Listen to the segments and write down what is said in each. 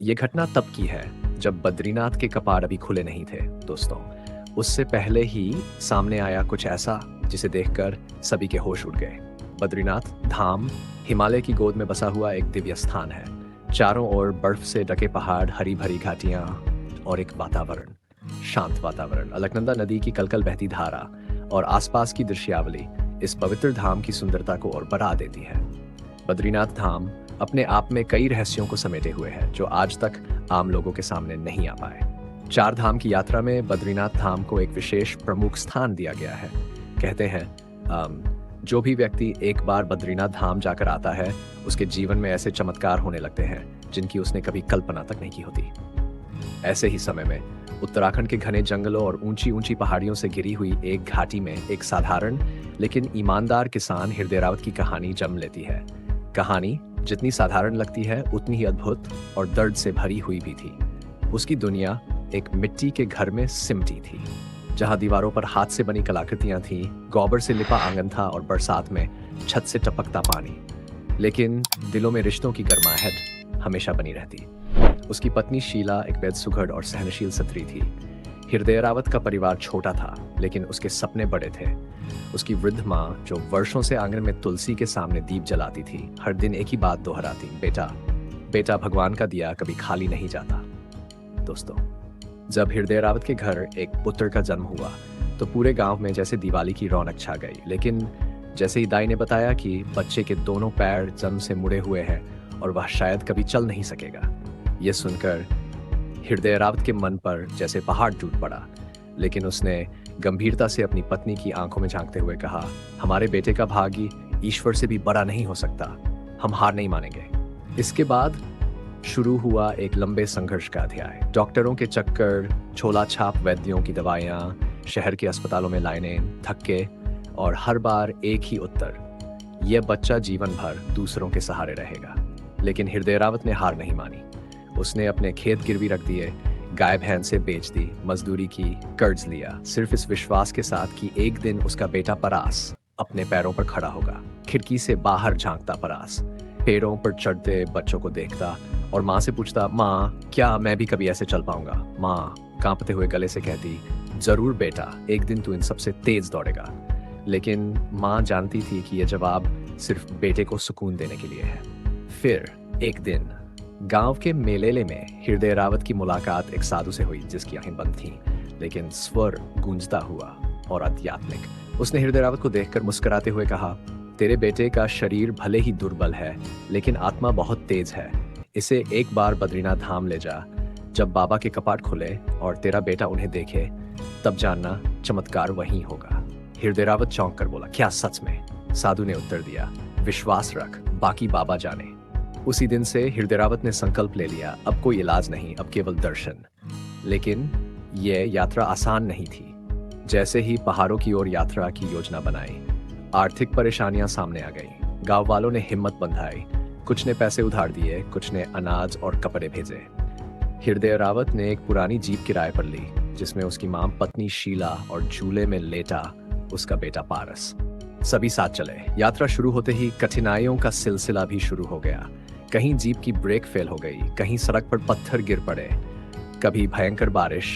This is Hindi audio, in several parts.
ये घटना तब की है जब बद्रीनाथ के कपाट अभी खुले नहीं थे दोस्तों। उससे पहले ही सामने आया कुछ ऐसा जिसे देखकर सभी के होश उड़ गए। बद्रीनाथ धाम हिमालय की गोद में बसा हुआ एक दिव्य स्थान है। चारों ओर बर्फ से ढके पहाड़, हरी भरी घाटियां और एक वातावरण, शांत वातावरण। अलकनंदा नदी की कलकल बहती धारा और आसपास की दृश्यावली इस पवित्र धाम की सुंदरता को और बढ़ा देती है। बद्रीनाथ धाम अपने आप में कई रहस्यों को समेटे हुए है जो आज तक आम लोगों के सामने नहीं आ पाए। चार धाम की यात्रा में बद्रीनाथ धाम को एक विशेष प्रमुख स्थान दिया गया है। कहते हैं जो भी व्यक्ति एक बार बद्रीनाथ धाम जाकर आता है उसके जीवन में ऐसे चमत्कार होने लगते हैं जिनकी उसने कभी कल्पना तक नहीं की होती। ऐसे ही समय में उत्तराखंड के घने जंगलों और ऊंची ऊंची पहाड़ियों से घिरी हुई एक घाटी में एक साधारण लेकिन ईमानदार किसान हृदय रावत की कहानी जन्म लेती है। कहानी जितनी साधारण लगती है उतनी ही अद्भुत और दर्द से भरी हुई भी थी। उसकी दुनिया एक मिट्टी के घर में सिमटी थी जहां दीवारों पर हाथ से बनी कलाकृतियां थीं, गोबर से लिपा आंगन था और बरसात में छत से टपकता पानी। लेकिन दिलों में रिश्तों की गर्माहट हमेशा बनी रहती। उसकी पत्नी शीला एक बेदसुघड़ और सहनशील स्त्री थी। हृदय रावत का परिवार छोटा था लेकिन उसके सपने बड़े थे। उसकी वृद्ध माँ जो वर्षों से आंगन में तुलसी के सामने दीप जलाती थी, हर दिन एक ही बात दोहराती, बेटा बेटा भगवान का दिया कभी खाली नहीं जाता। दोस्तों, जब हृदय रावत के घर एक पुत्र का जन्म हुआ तो पूरे गांव में जैसे दिवाली की रौनक छा गई। लेकिन जैसे ही दाई ने बताया कि बच्चे के दोनों पैर जन्म से मुड़े हुए हैं और वह शायद कभी चल नहीं सकेगा, यह सुनकर हृदय रावत के मन पर जैसे पहाड़ टूट पड़ा। लेकिन उसने गंभीरता से अपनी पत्नी की आंखों में झांकते हुए कहा, हमारे बेटे का भाग्य ईश्वर से भी बड़ा नहीं हो सकता, हम हार नहीं मानेंगे। इसके बाद शुरू हुआ एक लंबे संघर्ष का अध्याय। डॉक्टरों के चक्कर, छोला छाप वैद्यों की दवाइयाँ, शहर के अस्पतालों में लाइनें, धक्के और हर बार एक ही उत्तर, यह बच्चा जीवन भर दूसरों के सहारे रहेगा। लेकिन हृदय रावत ने हार नहीं मानी। उसने अपने खेत गिरवी रख दिए, गाय भैंसे बेच दी, मजदूरी की, कर्ज लिया, सिर्फ इस विश्वास के साथ कि एक दिन उसका बेटा परास अपने पैरों पर खड़ा होगा। खिड़की से बाहर झांकता परास, पेड़ों पर चढ़ते बच्चों को देखता और माँ से पूछता, माँ क्या मैं भी कभी ऐसे चल पाऊंगा? माँ कांपते हुए गले से कहती, जरूर बेटा, एक दिन तू इन सबसे तेज दौड़ेगा। लेकिन माँ जानती थी कि यह जवाब सिर्फ बेटे को सुकून देने के लिए है। फिर एक दिन गांव के मेलेले में हृदय रावत की मुलाकात एक साधु से हुई जिसकी आंखें बंद थीं, लेकिन स्वर गूंजता हुआ और आध्यात्मिक। उसने हृदय रावत को देखकर मुस्कुराते हुए कहा, तेरे बेटे का शरीर भले ही दुर्बल है लेकिन आत्मा बहुत तेज है। इसे एक बार बद्रीनाथ धाम ले जा। जब बाबा के कपाट खुले और तेरा बेटा उन्हें देखे तब जानना चमत्कार वहीं होगा। हृदय रावत चौंक कर बोला, क्या सच में? साधु ने उत्तर दिया, विश्वास रख, बाकी बाबा जाने। उसी दिन से हृदय रावत ने संकल्प ले लिया, अब कोई इलाज नहीं, अब केवल दर्शन। लेकिन यह यात्रा आसान नहीं थी। जैसे ही पहाड़ों की ओर यात्रा की योजना बनाई, आर्थिक परेशानियां सामने आ गई। गांव वालों ने हिम्मत बंधाई, कुछ ने पैसे उधार दिए, कुछ ने अनाज और कपड़े भेजे। हृदय रावत ने एक पुरानी जीप किराए पर ली जिसमें उसकी मां, पत्नी शीला और झूले में लेटा उसका बेटा पारस। सभी साथ चले। यात्रा शुरू होते ही कठिनाइयों का सिलसिला भी शुरू हो गया। कहीं जीप की ब्रेक फेल हो गई, कहीं सड़क पर पत्थर गिर पड़े, कभी भयंकर बारिश।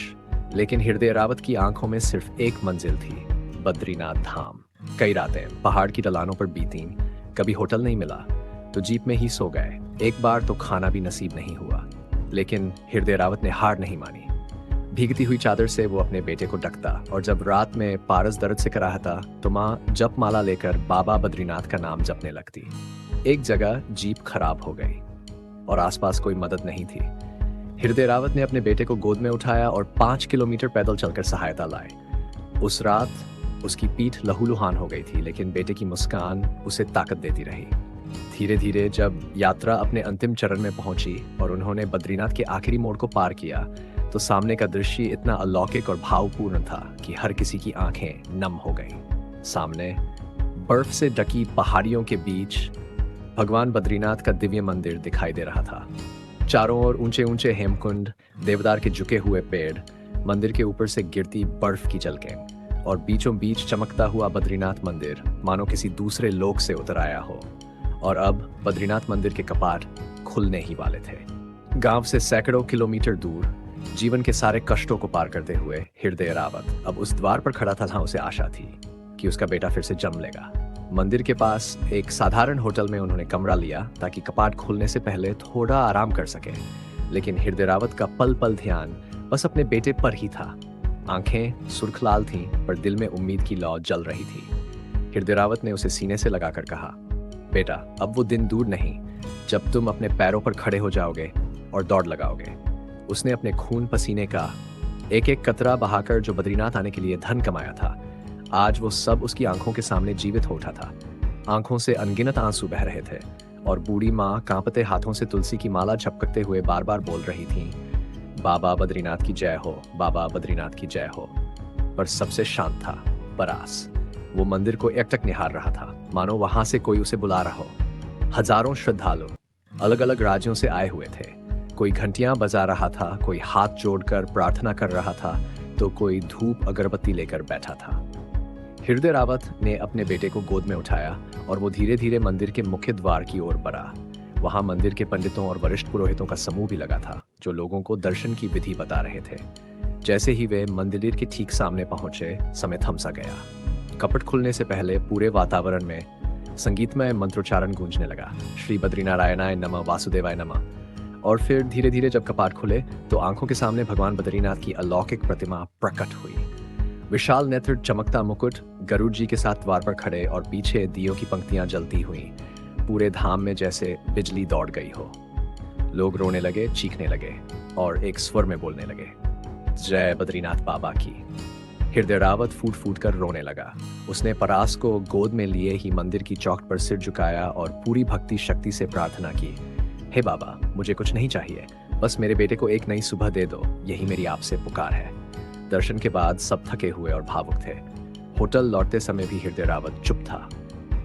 लेकिन हृदय रावत की आंखों में सिर्फ एक मंजिल थी, बद्रीनाथ धाम। कई रातें पहाड़ की ढलानों पर बीती, कभी होटल नहीं मिला तो जीप में ही सो गए। एक बार तो खाना भी नसीब नहीं हुआ। लेकिन हृदय रावत ने हार नहीं मानी। भीगती हुई चादर से वो अपने बेटे को ढकता और जब रात में पारस दर्द से कराहता तो माँ जप माला लेकर बाबा बद्रीनाथ का नाम जपने लगती। एक जगह जीप खराब हो गई और आसपास कोई मदद नहीं थी। हृदय रावत ने अपने बेटे को गोद में उठाया और 5 किलोमीटर पैदल चलकर सहायता लाए। उस रात उसकी पीठ लहूलुहान हो गई थी लेकिन बेटे की मुस्कान उसे ताकत देती रही। धीरे धीरे जब यात्रा अपने अंतिम चरण में पहुंची और उन्होंने बद्रीनाथ के आखिरी मोड़ को पार किया तो सामने का दृश्य इतना अलौकिक और भावपूर्ण था कि हर किसी की आंखें नम हो गईं। सामने बर्फ से ढकी पहाड़ियों के बीच भगवान बद्रीनाथ का दिव्य मंदिर दिखाई दे रहा था। चारों ओर ऊंचे ऊंचे हेमकुंड, देवदार के झुके हुए पेड़, मंदिर के ऊपर से गिरती बर्फ की झलकें और बीचों बीच चमकता हुआ बद्रीनाथ मंदिर मानो किसी दूसरे लोक से उतर आया हो। और अब बद्रीनाथ मंदिर के कपाट खुलने ही वाले थे। गांव से सैकड़ों किलोमीटर दूर जीवन के सारे कष्टों को पार करते हुए हृदय रावत अब उस द्वार पर खड़ा था जहां उसे आशा थी कि उसका बेटा फिर से जन्म लेगा। मंदिर के पास एक साधारण होटल में उन्होंने कमरा लिया ताकि कपाट खोलने से पहले थोड़ा आराम कर सके। लेकिन हृदय रावत का पल पल ध्यान बस अपने बेटे पर ही था। आंखें सुर्ख लाल थीं, पर दिल में उम्मीद की लौ जल रही थी। हृदय रावत ने उसे सीने से लगाकर कहा, बेटा, अब वो दिन दूर नहीं जब तुम अपने पैरों पर खड़े हो जाओगे और दौड़ लगाओगे। उसने अपने खून पसीने का एक एक कतरा बहाकर जो बद्रीनाथ आने के लिए धन कमाया था, आज वो सब उसकी आंखों के सामने जीवित हो उठा था। आंखों से अनगिनत आंसू बह रहे थे और बूढ़ी माँ कांपते हाथों से तुलसी की माला झपकते हुए बार बार बोल रही थी, बाबा बद्रीनाथ की जय हो, बाबा बद्रीनाथ की जय हो। पर सबसे शांत था परास। वो मंदिर को एकटक निहार रहा था, मानो वहां से कोई उसे बुला रहा हो। हजारों श्रद्धालु अलग अलग राज्यों से आए हुए थे। कोई घंटियां बजा रहा था, कोई हाथ जोड़कर प्रार्थना कर रहा था, तो कोई धूप अगरबत्ती लेकर बैठा था। हृदय रावत ने अपने बेटे को गोद में उठाया और वो धीरे धीरे मंदिर के मुख्य द्वार की ओर बढ़ा। वहां मंदिर के पंडितों और वरिष्ठ पुरोहितों का समूह भी लगा था, जो लोगों को दर्शन की विधि बता रहे थे। जैसे ही वे मंदिर के ठीक सामने पहुंचे, समय थम सा गया। कपट खुलने से पहले पूरे वातावरण में संगीतमय मंत्रोच्चारण गूंजने लगा, श्री बद्रीनारायणाय नमः, वासुदेवाय नमः। और फिर धीरे धीरे जब कपाट खुले तो आंखों के सामने भगवान बद्रीनाथ की अलौकिक प्रतिमा प्रकट हुई। विशाल नेत्र, चमकता मुकुट, गरुड़ जी के साथ द्वार पर खड़े और पीछे दियों की पंक्तियां जलती हुई। पूरे धाम में जैसे बिजली दौड़ गई हो। लोग रोने लगे, चीखने लगे और एक स्वर में बोलने लगे, जय बद्रीनाथ बाबा की। हृदय रावत फूट फूट कर रोने लगा। उसने परास को गोद में लिए ही मंदिर की चौखट पर सिर झुकाया और पूरी भक्ति शक्ति से प्रार्थना की, हे बाबा, मुझे कुछ नहीं चाहिए, बस मेरे बेटे को एक नई सुबह दे दो, यही मेरी आपसे पुकार है। दर्शन के बाद सब थके हुए और भावुक थे। होटल लौटते समय भी हृदय रावत चुप था,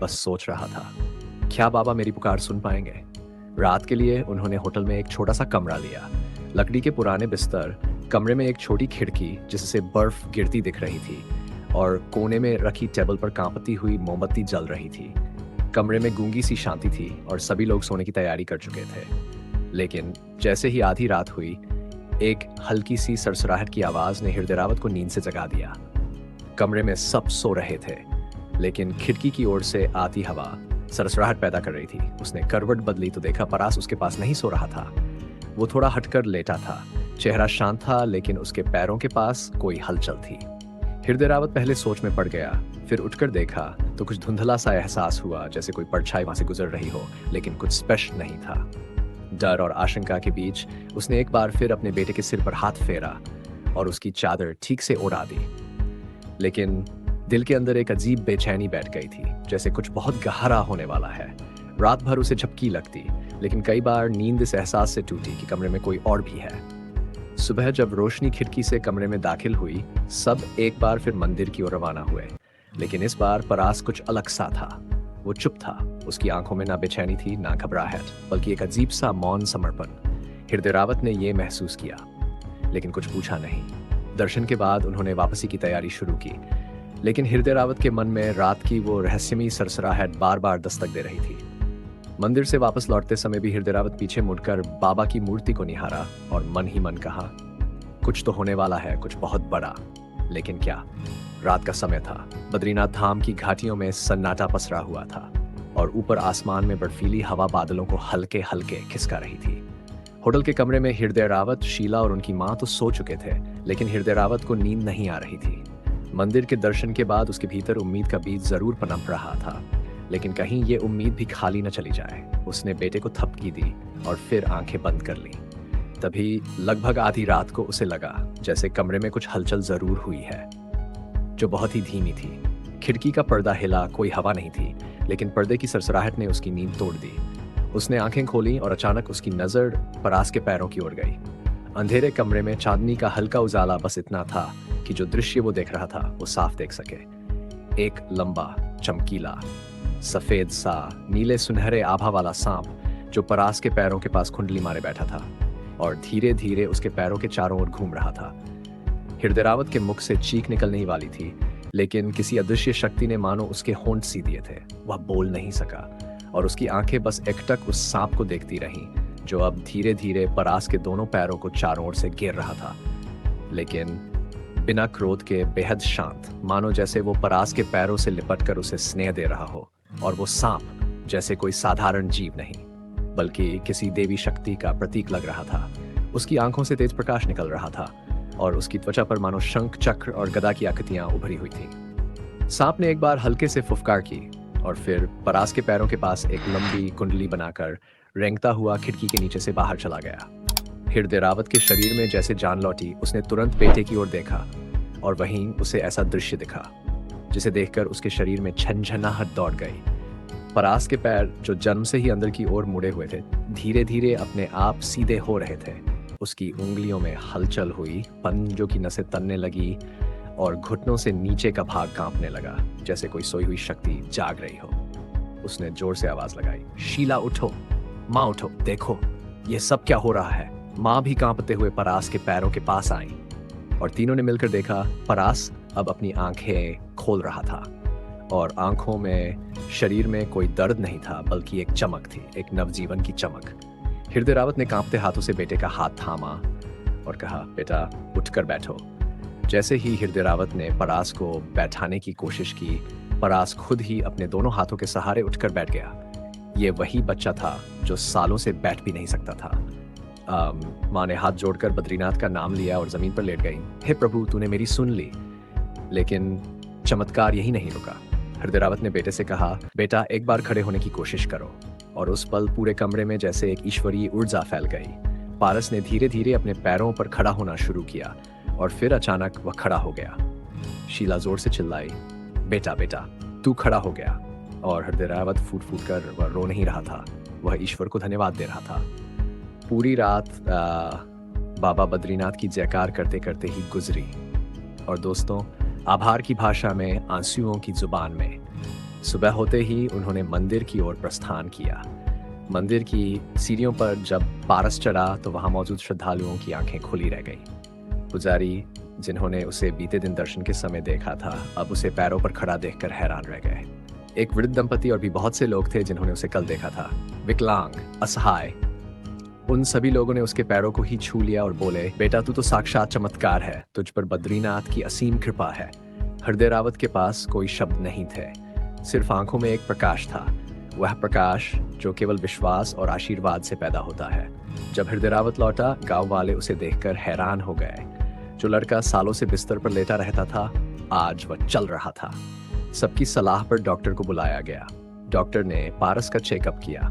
बस सोच रहा था, क्या बाबा मेरी पुकार सुन पाएंगे? रात के लिए उन्होंने होटल में एक छोटा सा कमरा लिया। लकड़ी के पुराने बिस्तर, कमरे में एक छोटी खिड़की जिससे बर्फ गिरती दिख रही थी और कोने में रखी टेबल पर कांपती हुई मोमबत्ती जल रही थी। कमरे में गूंगी सी शांति थी और सभी लोग सोने की तैयारी कर चुके थे। लेकिन जैसे ही आधी रात हुई, एक हल्की सी सरसराहट की आवाज ने हृदय रावत को नींद से जगा दिया। कमरे में सब सो रहे थे, लेकिन खिड़की की ओर से आती हवा सरसराहट पैदा कर रही थी। उसने करवट बदली तो देखा परास उसके पास नहीं सो रहा था। वो थोड़ा हटकर लेटा था। चेहरा शांत था, लेकिन उसके पैरों के पास कोई हलचल थी। हृदय रावत पहले सोच में पड़ गया, फिर उठकर देखा तो कुछ धुंधला सा एहसास हुआ, जैसे कोई परछाई वहां से गुजर रही हो, लेकिन कुछ स्पष्ट नहीं था। डर और आशंका के बीच उसने एक बार फिर अपने बेटे के सिर पर हाथ फेरा और उसकी चादर ठीक से उड़ा दी। लेकिन दिल के अंदर एक अजीब बेचैनी बैठ गई थी, जैसे कुछ बहुत गहरा होने वाला है। रात भर उसे झपकी लगती, लेकिन कई बार नींद इस एहसास से टूटी कि कमरे में कोई और भी है। सुबह जब रोशनी खिड़की से कमरे में दाखिल हुई, सब एक बार फिर मंदिर की ओर रवाना हुए। लेकिन इस बार परास कुछ अलग सा था। वो चुप था। उसकी आंखों में ना बेचैनी थी, ना घबराहट, बल्कि एक अजीब सा मौन समर्पण। हृदय रावत ने यह महसूस किया, लेकिन कुछ पूछा नहीं। दर्शन के बाद उन्होंने वापसी की तैयारी शुरू की, लेकिन हृदय रावत के मन में रात की वो रहस्यमयी सरसराहट बार बार दस्तक दे रही थी। मंदिर से वापस लौटते समय भी हृदय रावत पीछे मुड़कर बाबा की मूर्ति को निहारा और मन ही मन कहा, कुछ तो होने वाला है, कुछ बहुत बड़ा। लेकिन क्या? रात का समय था। बद्रीनाथ धाम की घाटियों में सन्नाटा पसरा हुआ था और ऊपर आसमान में बर्फीली हवा बादलों को हल्के हल्के खिसका रही थी। होटल के कमरे में हृदय रावत, शीला और उनकी मां तो सो चुके थे, लेकिन हृदय रावत को नींद नहीं आ रही थी। मंदिर के दर्शन के बाद उसके भीतर उम्मीद का बीज जरूर पनप रहा था, लेकिन कहीं ये उम्मीद भी खाली न चली जाए। उसने बेटे को थपकी दी और फिर आंखें बंद कर ली। तभी लगभग आधी रात को उसे लगा जैसे कमरे में कुछ हलचल जरूर हुई है, जो बहुत ही धीमी थी। खिड़की का पर्दा हिला, कोई हवा नहीं थी, लेकिन पर्दे की सरसराहट ने उसकी नींद तोड़ दी। उसने आंखें खोली और अचानक उसकी नजर परास के पैरों की ओर गई। अंधेरे कमरे में चांदनी का हल्का उजाला बस इतना था कि जो दृश्य वो देख रहा था वो साफ देख सके। एक लंबा, चमकीला, सफेद सा, नीले सुनहरे आभा वाला सांप जो परास के पैरों के पास कुंडली मारे बैठा था और धीरे धीरे उसके पैरों के चारों ओर घूम रहा था। हृदय रावत के मुख से चीख निकलने ही वाली थी, लेकिन किसी अदृश्य शक्ति ने मानो उसके होंठ सी दिए थे। वह बोल नहीं सका और उसकी आंखें बस एकटक उस सांप को देखती रहीं, जो अब धीरे धीरे परास के दोनों पैरों को चारों ओर से घेर रहा था, लेकिन बिना क्रोध के, बेहद शांत, मानो जैसे वो परास के पैरों से लिपटकर उसे स्नेह दे रहा हो। और वो सांप जैसे कोई साधारण जीव नहीं, बल्कि किसी देवी शक्ति का प्रतीक लग रहा था। उसकी आंखों से तेज प्रकाश निकल रहा था और उसकी त्वचा पर मानो शंख, चक्र और गदा की आकृतियां उभरी हुई थीं। सांप ने एक बार हल्के से फुफकार की और फिर परास के पैरों के पास एक लंबी कुंडली बनाकर रेंगता हुआ खिड़की के नीचे से बाहर चला गया। हृदय रावत के शरीर में जैसे जान लौटी। उसने तुरंत बेटे की ओर देखा और वहीं उसे ऐसा दृश्य दिखा जिसे देखकर उसके शरीर में झनझनाहट दौड़ गई। परास के पैर, जो जन्म से ही अंदर की ओर मुड़े हुए थे, धीरे धीरे अपने आप सीधे हो रहे थे। उसकी उंगलियों में हलचल हुई, पंजों की नसें तनने लगी और घुटनों से नीचे का भाग कांपने लगा, जैसे कोई सोई हुई शक्ति जाग रही हो। उसने जोर से आवाज लगाई, शीला उठो, माँ उठो, देखो ये सब क्या हो रहा है। माँ भी कांपते हुए परास के पैरों के पास आई और तीनों ने मिलकर देखा। परास अब अपनी आंखें खोल रहा था और आंखों में, शरीर में कोई दर्द नहीं था, बल्कि एक चमक थी, एक नवजीवन की चमक। हृदय रावत ने कांपते हाथों से बेटे का हाथ थामा और कहा, बेटा उठकर बैठो। जैसे ही हृदय रावत ने परास को बैठाने की कोशिश की, परास खुद ही अपने दोनों हाथों के सहारे उठकर बैठ गया। ये वही बच्चा था जो सालों से बैठ भी नहीं सकता था। माँ ने हाथ जोड़कर बद्रीनाथ का नाम लिया और जमीन पर लेट गई। हे प्रभु, तूने मेरी सुन ली। लेकिन चमत्कार यही नहीं रुका। हृदय रावत ने बेटे से कहा, बेटा एक बार खड़े होने की कोशिश करो। और उस पल पूरे कमरे में जैसे एक ईश्वरीय ऊर्जा फैल गई। पारस ने धीरे धीरे अपने पैरों पर खड़ा होना शुरू किया और फिर अचानक वह खड़ा हो गया। शीला जोर से चिल्लाई, बेटा बेटा तू खड़ा हो गया। और हृदय रावत फूट फूट कर वह रो नहीं रहा था, वह ईश्वर को धन्यवाद दे रहा था। पूरी रात बाबा बद्रीनाथ की जयकार करते करते ही गुजरी। और दोस्तों, आभार की भाषा में, आंसुओं की जुबान में, सुबह होते ही उन्होंने मंदिर की ओर प्रस्थान किया। मंदिर की सीढ़ियों पर जब पारस चढ़ा तो वहां मौजूद श्रद्धालुओं की आंखें खुली रह गईं। पुजारी, जिन्होंने उसे बीते दिन दर्शन के समय देखा था, अब उसे पैरों पर खड़ा देखकर हैरान रह गए। एक वृद्ध दंपति और भी बहुत से लोग थे जिन्होंने उसे कल देखा था, विकलांग, असहाय। उन सभी लोगों ने उसके पैरों को ही छू लिया और बोले, बेटा तू तो साक्षात चमत्कार है, तुझ पर बद्रीनाथ की असीम कृपा है। हृदय रावत के पास कोई शब्द नहीं थे, सिर्फ आंखों में एक प्रकाश था, वह प्रकाश जो केवल विश्वास और आशीर्वाद से पैदा होता है। जब हृदय रावत लौटा, गांव वाले उसे देखकर हैरान हो गए। जो लड़का सालों से बिस्तर पर लेटा रहता था, आज वह चल रहा था। सबकी सलाह पर डॉक्टर को बुलाया गया। डॉक्टर ने पारस का चेकअप किया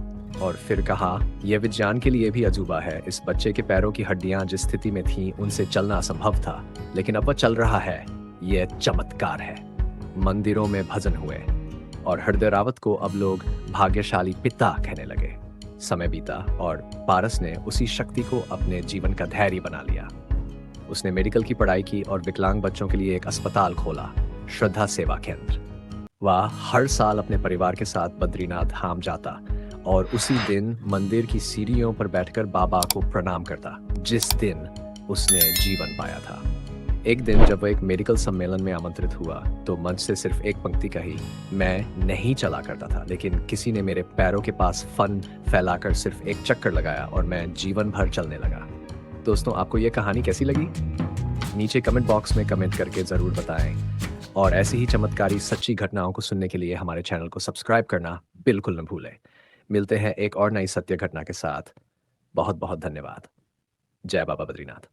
और फिर कहा, यह विज्ञान के लिए भी अजूबा है। इस बच्चे के पैरों की हड्डियां जिस स्थिति में थीं, उनसे चलना असंभव था, लेकिन अब वह चल रहा है। यह चमत्कार है। मंदिरों में भजन हुए और हृदय रावत को अब लोग भाग्यशाली पिता कहने लगे। समय बीता और पारस ने उसी शक्ति को अपने जीवन का धैर्य बना लिया। उसने मेडिकल की पढ़ाई की और विकलांग बच्चों के लिए एक अस्पताल खोला, श्रद्धा सेवा केंद्र। वह हर साल अपने परिवार के साथ बद्रीनाथ धाम जाता और उसी दिन मंदिर की सीढ़ियों पर बैठकर बाबा को प्रणाम करता, जिस दिन उसने जीवन पाया था। एक दिन जब वह एक मेडिकल सम्मेलन में आमंत्रित हुआ तो मंच से सिर्फ एक पंक्ति कही, मैं नहीं चला करता था, लेकिन किसी ने मेरे पैरों के पास फन फैलाकर सिर्फ एक चक्कर लगाया और मैं जीवन भर चलने लगा। दोस्तों, आपको यह कहानी कैसी लगी? नीचे कमेंट बॉक्स में कमेंट करके ज़रूर बताएं। और ऐसी ही चमत्कारी सच्ची घटनाओं को सुनने के लिए हमारे चैनल को सब्सक्राइब करना बिल्कुल न भूलें। मिलते हैं एक और नई सत्य घटना के साथ। बहुत बहुत धन्यवाद। जय बाबा बद्रीनाथ।